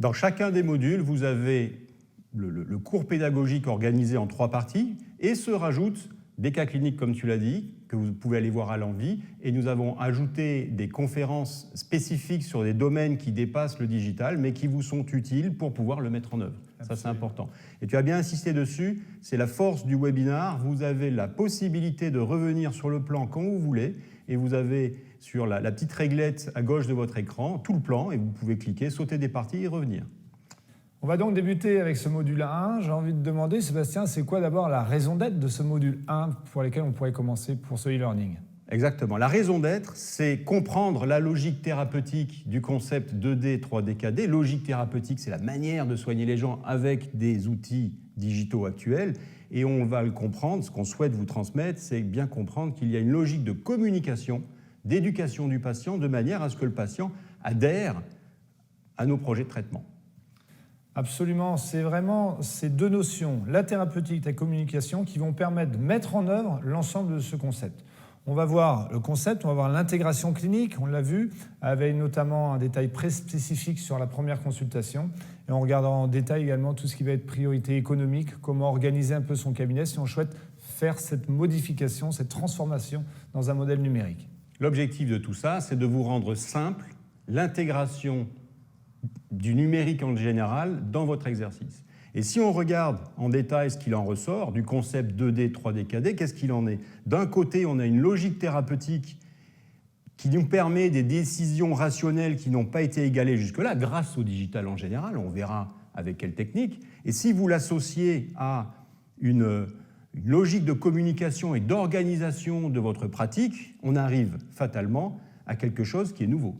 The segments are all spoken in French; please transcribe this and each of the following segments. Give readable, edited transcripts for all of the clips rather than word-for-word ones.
Dans chacun des modules, vous avez le cours pédagogique organisé en 3 parties et se rajoutent des cas cliniques, comme tu l'as dit, que vous pouvez aller voir à l'envie. Et nous avons ajouté des conférences spécifiques sur des domaines qui dépassent le digital, mais qui vous sont utiles pour pouvoir le mettre en œuvre. Absolument. Ça, c'est important. Et tu as bien insisté dessus, c'est la force du webinar. Vous avez la possibilité de revenir sur le plan quand vous voulez, et vous avez sur la petite réglette à gauche de votre écran tout le plan, et vous pouvez cliquer, sauter des parties et revenir. On va donc débuter avec ce module 1. J'ai envie de demander, Sébastien, c'est quoi d'abord la raison d'être de ce module 1 pour lequel on pourrait commencer pour ce e-learning? Exactement. La raison d'être, c'est comprendre la logique thérapeutique du concept 2D, 3D, 4D. Logique thérapeutique, c'est la manière de soigner les gens avec des outils digitaux actuels. Et on va le comprendre, ce qu'on souhaite vous transmettre, c'est bien comprendre qu'il y a une logique de communication, d'éducation du patient, de manière à ce que le patient adhère à nos projets de traitement. Absolument, c'est vraiment ces deux notions, la thérapeutique et la communication, qui vont permettre de mettre en œuvre l'ensemble de ce concept. On va voir le concept, on va voir l'intégration clinique, on l'a vu, avec notamment un détail très spécifique sur la première consultation. Et on regardera en détail également tout ce qui va être priorité économique, comment organiser un peu son cabinet si on souhaite faire cette modification, cette transformation dans un modèle numérique. L'objectif de tout ça, c'est de vous rendre simple l'intégration du numérique en général dans votre exercice. Et si on regarde en détail ce qu'il en ressort du concept 2D, 3D, 4D, qu'est-ce qu'il en est? D'un côté, on a une logique thérapeutique qui nous permet des décisions rationnelles qui n'ont pas été égalées jusque-là, grâce au digital en général, on verra avec quelle technique. Et si vous l'associez à une logique de communication et d'organisation de votre pratique, on arrive fatalement à quelque chose qui est nouveau.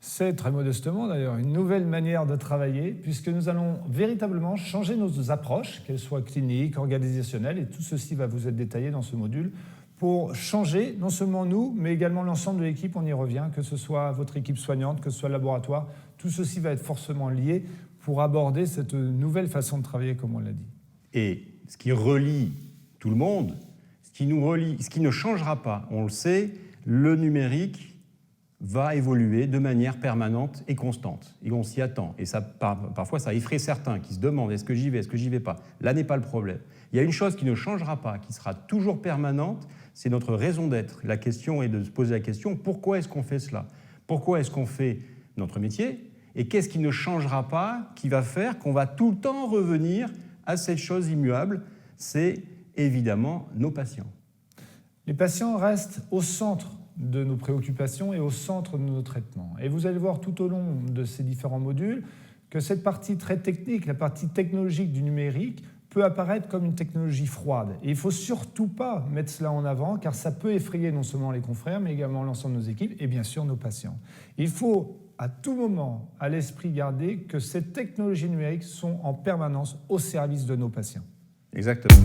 C'est très modestement d'ailleurs une nouvelle manière de travailler puisque nous allons véritablement changer nos approches, qu'elles soient cliniques, organisationnelles, et tout ceci va vous être détaillé dans ce module pour changer non seulement nous, mais également l'ensemble de l'équipe, on y revient, que ce soit votre équipe soignante, que ce soit le laboratoire, tout ceci va être forcément lié pour aborder cette nouvelle façon de travailler comme on l'a dit. Et ce qui relie tout le monde, ce qui ne changera pas, on le sait, le numérique va évoluer de manière permanente et constante. Et on s'y attend. Et ça, parfois, ça effraie certains qui se demandent est-ce que j'y vais, est-ce que j'y vais pas. Là n'est pas le problème. Il y a une chose qui ne changera pas, qui sera toujours permanente, c'est notre raison d'être. La question est de se poser la question pourquoi est-ce qu'on fait cela? Pourquoi est-ce qu'on fait notre métier? Et qu'est-ce qui ne changera pas, qui va faire qu'on va tout le temps revenir à cette chose immuable? C'est évidemment nos patients. Les patients restent au centre de nos préoccupations et au centre de nos traitements. Et vous allez voir tout au long de ces différents modules que cette partie très technique, la partie technologique du numérique, peut apparaître comme une technologie froide. Et il ne faut surtout pas mettre cela en avant, car ça peut effrayer non seulement les confrères, mais également l'ensemble de nos équipes et bien sûr nos patients. Il faut à tout moment à l'esprit garder que ces technologies numériques sont en permanence au service de nos patients. Exactement.